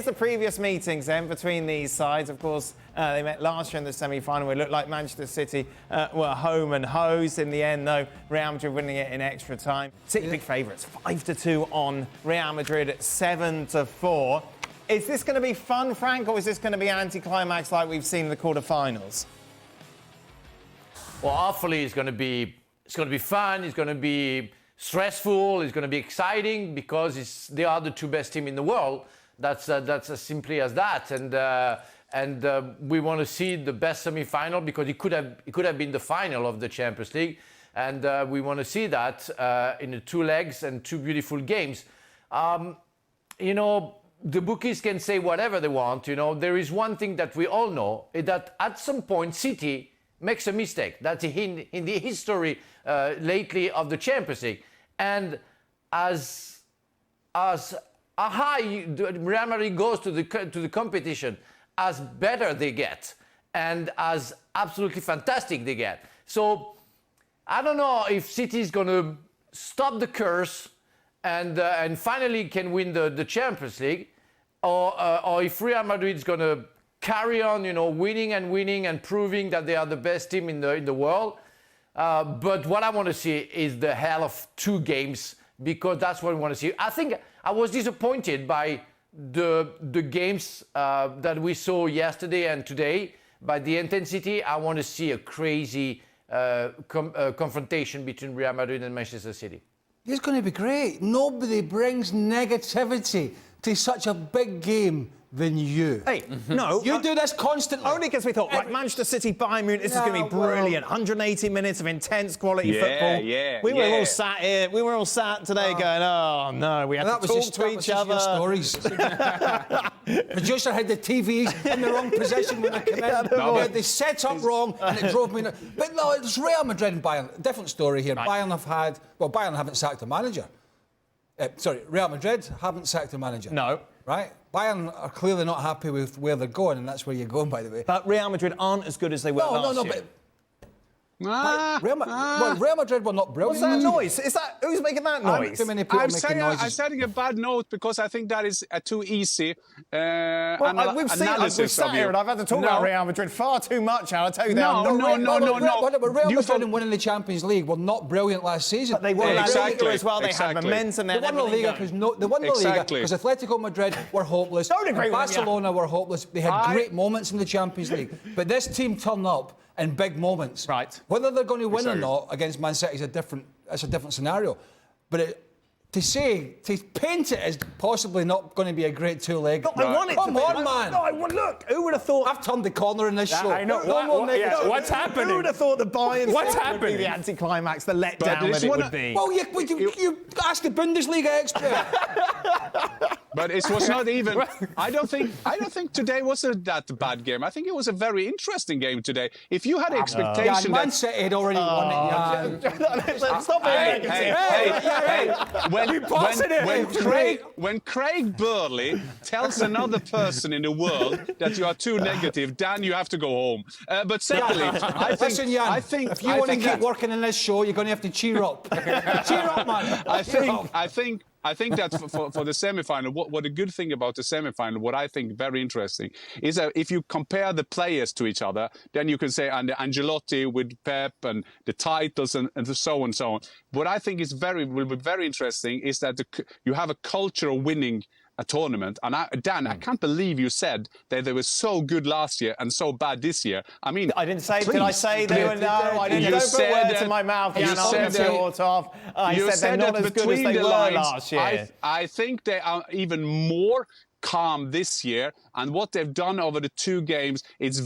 the previous meetings then between these sides. Of course, they met last year in the semi-final. It looked like Manchester City were home and hosed. In the end, though, Real Madrid winning it in extra time. City big favourites, 5-2 on Real Madrid, 7-4. Is this going to be fun, Frank, or is this going to be anti-climax like we've seen in the quarter-finals? Well, hopefully it's going to be fun. It's going to be stressful. It's going to be exciting because they are the two best teams in the world. That's as simply as that. And we want to see the best semi-final because it could have been the final of the Champions League, and we want to see that in the two legs and two beautiful games. You know, the bookies can say whatever they want. You know, there is one thing that we all know is that at some point City makes a mistake. That's in the history lately of the Champions League. And as high Real Madrid goes to the competition, as better they get, and as absolutely fantastic they get. So I don't know if City is going to stop the curse and finally can win the Champions League, or if Real Madrid is going to carry on, you know, winning and proving that they are the best team in the world. But what I want to see is the hell of two games, because that's what we want to see. I think I was disappointed by the games that we saw yesterday and today. By the intensity, I want to see a crazy confrontation between Real Madrid and Manchester City. It's going to be great. Nobody brings negativity to such a big game than you. Hey, no. You do this constantly. Only because we thought, right, Manchester City, Bayern Munich, this is going to be brilliant. 180 minutes of intense quality football. We were all sat here. We were all sat today going, oh, no, we had to talk to each other. Stories. Producer had the TVs in the wrong position when I came in. They set up wrong and it drove me... But no, it's Real Madrid and Bayern. Different story here. Right. Bayern haven't sacked a manager. Real Madrid haven't sacked a manager. No. Right? Bayern are clearly not happy with where they're going, and that's where you're going, by the way. But Real Madrid aren't as good as they were last year. Real Madrid were not brilliant. What's that noise? Who's making that noise? Too many people I'm making setting a bad note because I think that is too easy we've sat here and I've had to talk about Real Madrid far too much, and I'll tell you No. Real Madrid and winning the Champions League were not brilliant last season. But they won La Liga as well. They had momentum. They won La Liga because Atletico Madrid were hopeless. Barcelona were hopeless. They had great moments in the Champions League. But this team turned up in big moments. Right. Whether they're going to win or not against Man City is a different scenario. But to paint it as possibly not going to be a great two-leg. No, I want it Come to on, be. man. No, look, who would have thought... I've turned the corner in this show. I know. What's happening? Who would have thought the Bayern What's would happening? be the anti-climax, the letdown that it would be? Well, you ask the Bundesliga expert. But it was not even. I don't think today was that bad game. I think it was a very interesting game today. If you had expectation Man City had already won it. Stop being negative. When Craig Burley tells another person in the world that you are too negative, Dan, you have to go home. But secondly, I think if you want to keep working in this show, you're going to have to cheer up. Cheer up, man. I think that for the semi-final, what a good thing about the semi-final, what I think very interesting, is that if you compare the players to each other, then you can say, and the Ancelotti with Pep and the titles and so on and so on. What I think will be very interesting is that you have a culture of winning a tournament. And Dan, I can't believe you said that they were so good last year and so bad this year. I mean, I didn't say. Did I say they were? No, I didn't. Don't put words in my mouth. I said they're not as good as they were last year. I think they are even more calm this year, and what they've done over the two games, it's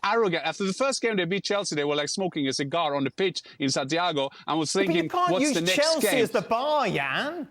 arrogant. After the first game they beat Chelsea, they were like smoking a cigar on the pitch in Santiago and was thinking, what's the next game? Chelsea as the bar, Jan.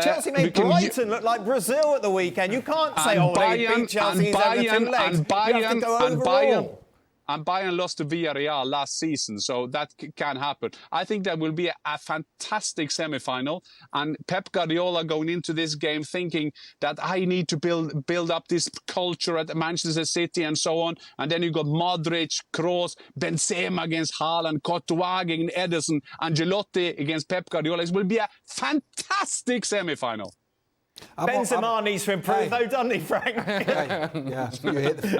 Chelsea made Brighton look like Brazil at the weekend. You can't say, they beat Chelsea over two legs. You have to go overall. And Bayern lost to Villarreal last season, so that can happen. I think that will be a fantastic semi-final, and Pep Guardiola going into this game thinking that I need to build up this culture at Manchester City and so on. And then you got Modric, Kroos, Benzema against Haaland, Courtois against Ederson, Ancelotti against Pep Guardiola. It will be a fantastic semi-final. Benzema needs to improve, though, doesn't he, Frank? Yeah, you hate the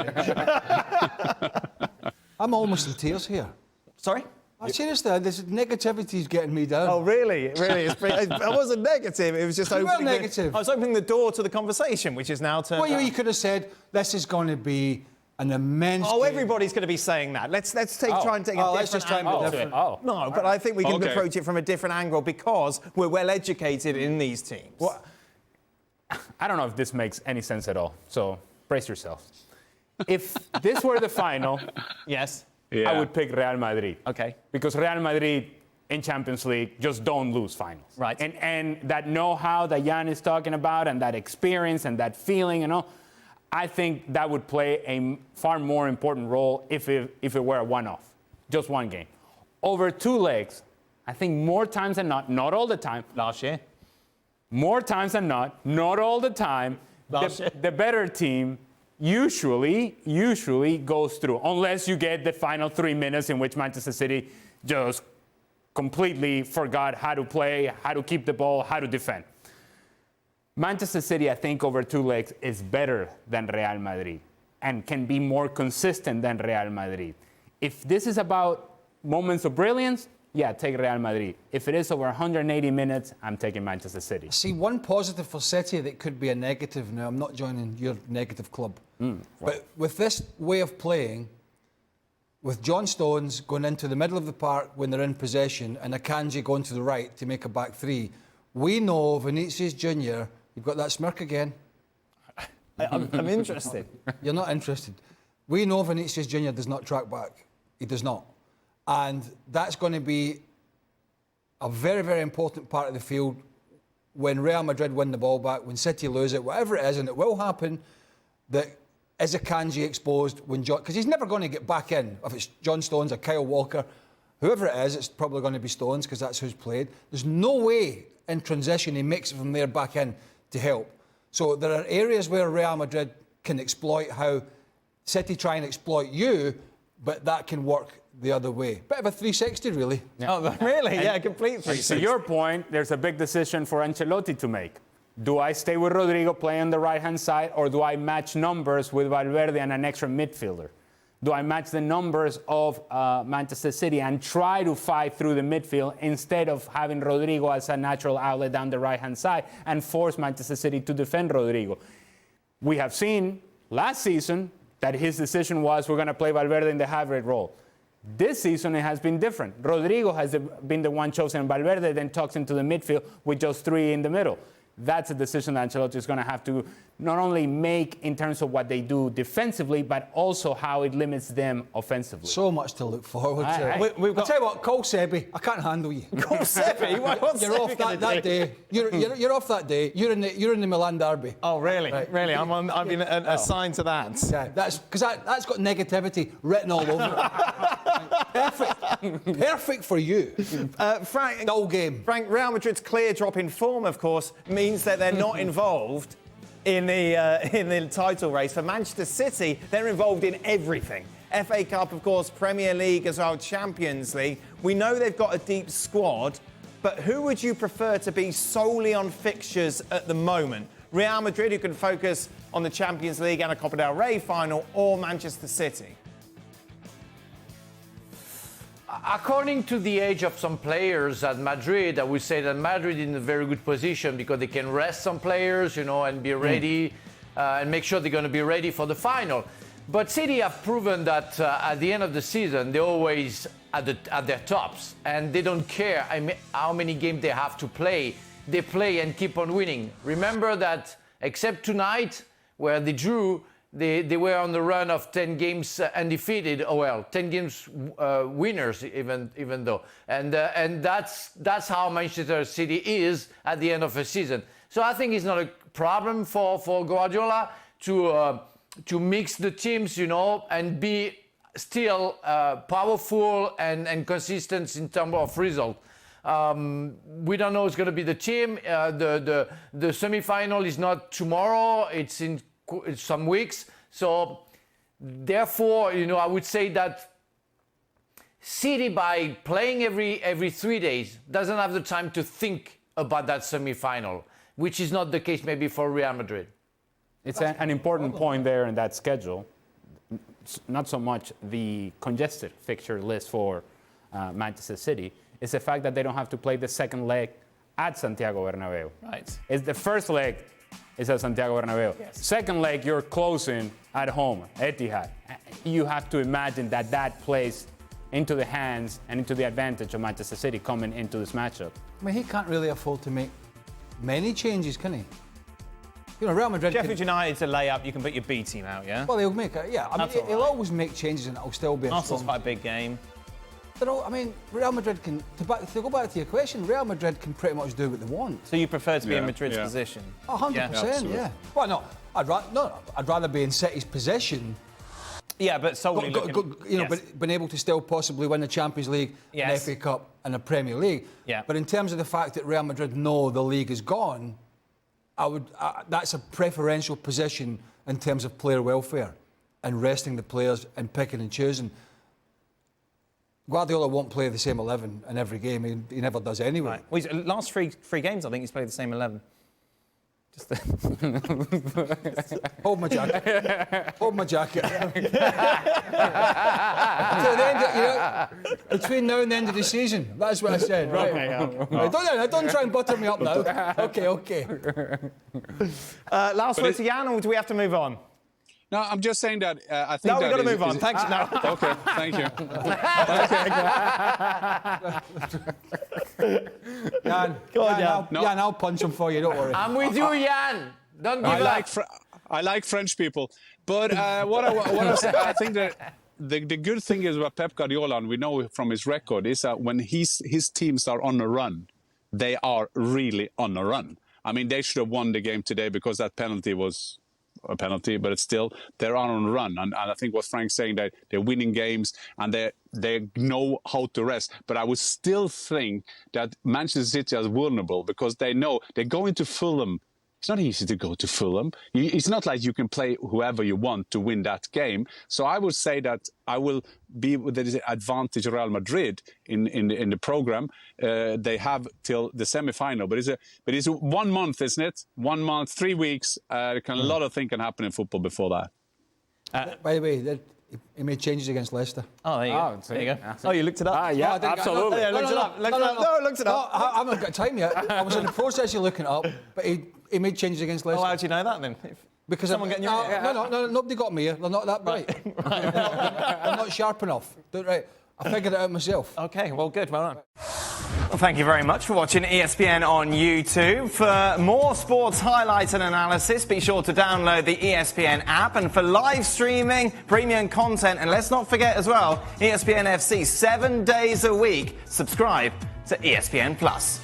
I'm almost in tears here. Sorry? Seriously, this negativity is getting me down. Oh, really? Really? I wasn't negative. It was just opening. Negative. I was opening the door to the conversation, which is now turned. Well, you could have said this is going to be an immense. Oh, game. everybody's going to be saying that. Let's try and take a let's different just try and angle. be different. No, but I think we can approach it from a different angle because we're well educated in these teams. Well, I don't know if this makes any sense at all. So brace yourselves. If this were the final, Yes. Yeah. I would pick Real Madrid. Okay. Because Real Madrid in Champions League just don't lose finals. Right. And that know-how that Jan is talking about and that experience and that feeling and all, I think that would play a far more important role if it were a one-off, just one game. Over 2 legs, I think more times than not all the time. Last year. More times than not all the time, the better team usually goes through, unless you get the final 3 minutes in which Manchester City just completely forgot how to play, how to keep the ball, how to defend. Manchester City, I think, over 2 legs is better than Real Madrid and can be more consistent than Real Madrid. If this is about moments of brilliance, yeah, take Real Madrid. If it is over 180 minutes, I'm taking Manchester City. See, one positive for City that could be a negative. Now, I'm not joining your negative club. But with this way of playing, with John Stones going into the middle of the park when they're in possession and Akanji going to the right to make a back 3, we know Vinicius Junior, you've got that smirk again. I'm interested. You're not interested. We know Vinicius Junior does not track back. He does not. And that's going to be a very, very important part of the field when Real Madrid win the ball back, when City lose it, whatever it is, and it will happen, that is Akanji exposed when John... Because he's never going to get back in. If it's John Stones or Kyle Walker, whoever it is, it's probably going to be Stones because that's who's played. There's no way in transition he makes it from there back in to help. So there are areas where Real Madrid can exploit how City try and exploit you, but that can work the other way. Bit of a 360, really. Yeah. Oh, really? Yeah, complete 360. To your point, there's a big decision for Ancelotti to make. Do I stay with Rodrigo playing on the right-hand side, or do I match numbers with Valverde and an extra midfielder? Do I match the numbers of Manchester City and try to fight through the midfield instead of having Rodrigo as a natural outlet down the right-hand side and force Manchester City to defend Rodrigo? We have seen last season that his decision was we're going to play Valverde in the hybrid role. This season, it has been different. Rodrigo has been the one chosen. Valverde then tucks into the midfield with just 3 in the middle. That's a decision that Ancelotti is going to have to not only make in terms of what they do defensively, but also how it limits them offensively. So much to look forward to. We've I'll tell you what, call Sebi. I can't handle you. Call Sebi? What's You're Sebi off gonna that do? day. You're off that day. You're in the Milan derby. Oh, really? Right. Really? I've been assigned to that. Yeah, that's because that's got negativity written all over it. Perfect. Perfect for you. Frank, Dull game. Frank, Real Madrid's clear drop in form, of course, means that they're not involved in the title race. For Manchester City, they're involved in everything. FA Cup, of course, Premier League as well, Champions League. We know they've got a deep squad, but who would you prefer to be solely on fixtures at the moment? Real Madrid, who can focus on the Champions League and a Copa del Rey final, or Manchester City? According to the age of some players at Madrid, I would say that Madrid is in a very good position because they can rest some players, and be ready and make sure they're going to be ready for the final. But City have proven that at the end of the season, they're always at their tops and they don't care how many games they have to play. They play and keep on winning. Remember that except tonight, where they drew, they were on the run of 10 games undefeated. 10 games winners, even though. And that's how Manchester City is at the end of a season. So I think it's not a problem for Guardiola to mix the teams, and be still powerful and consistent in terms of result. We don't know who's going to be the team. The semi-final is not tomorrow. It's in some weeks. So therefore, I would say that City, by playing every 3 days, doesn't have the time to think about that semi-final. which is not the case maybe for Real Madrid. It's an important point there in that schedule. Not so much the congested fixture list for Manchester City. It's the fact that they don't have to play the second leg at Santiago Bernabeu. Right. It's the first leg is at Santiago Bernabeu. Yes. Second leg, you're closing at home, Etihad. You have to imagine that plays into the hands and into the advantage of Manchester City coming into this matchup. I mean, he can't really afford to make many changes, can he? You know, Real Madrid. Sheffield United's a layup. You can put your B team out, yeah? Well, he'll make it. Yeah, I mean, That's all he'll right. always make changes, and it'll still be. Arsenal's quite a big game. I mean, Real Madrid can. To go back to your question, Real Madrid can pretty much do what they want. So you prefer to be in Yeah, Madrid's yeah. position? 100%. absolutely. Yeah. Well, no, I'd rather be in City's position. Yeah, but solely Been able to still possibly win the Champions League, Yes. an FA Cup, and a Premier League. Yeah. But in terms of the fact that Real Madrid know the league is gone, that's a preferential position in terms of player welfare and resting the players and picking and choosing. Guardiola won't play the same 11 in every game. He never does anyway. Right. Well, last three games, I think he's played the same 11. Just Hold my jacket. Hold my jacket. Until the end between now and the end of the season. That's what I said. Right. Right, don't try and butter me up now. Okay. Last word to Jan, or do we have to move on? No, I'm just saying that I think No, we've that got to is- move on. is- Thanks. No. Okay, thank you. Jan, Go on, Jan. Jan, I'll punch him for you. Don't worry. I'm with you, Jan. Don't give up. I like French people, but I think that the good thing is about Pep Guardiola, and we know from his record, is that when his teams are on a run, they are really on a run. I mean, they should have won the game today because that penalty was a penalty, but it's still, they're on a run. And I think what Frank's saying, that they're winning games and they know how to rest. But I would still think that Manchester City is vulnerable because they know they're going to Fulham. It's not easy to go to Fulham. It's not like you can play whoever you want to win that game. So I would say that I will be with the advantage of Real Madrid in the program. They have till the semi-final, but it's 1 month, isn't it? 1 month, 3 weeks. A lot of things can happen in football before that. By the way, he made changes against Leicester. Oh, there you go. There you go. Oh, you looked it up? Yeah, No, I didn't- absolutely. Yeah, looked it up. Looked it up. No, looked it up. I haven't got time yet. I was in the process of looking it up, but he made changes against Oh, Leicester. how do you know that then? Because someone getting you- no, nobody got me here. They're not that bright. They're not sharp enough. Right. I figured it out myself. Okay, well, good. Well done. Well, thank you very much for watching ESPN on YouTube. For more sports highlights and analysis, be sure to download the ESPN app. And for live streaming, premium content, and let's not forget as well, ESPN FC 7 days a week. Subscribe to ESPN Plus.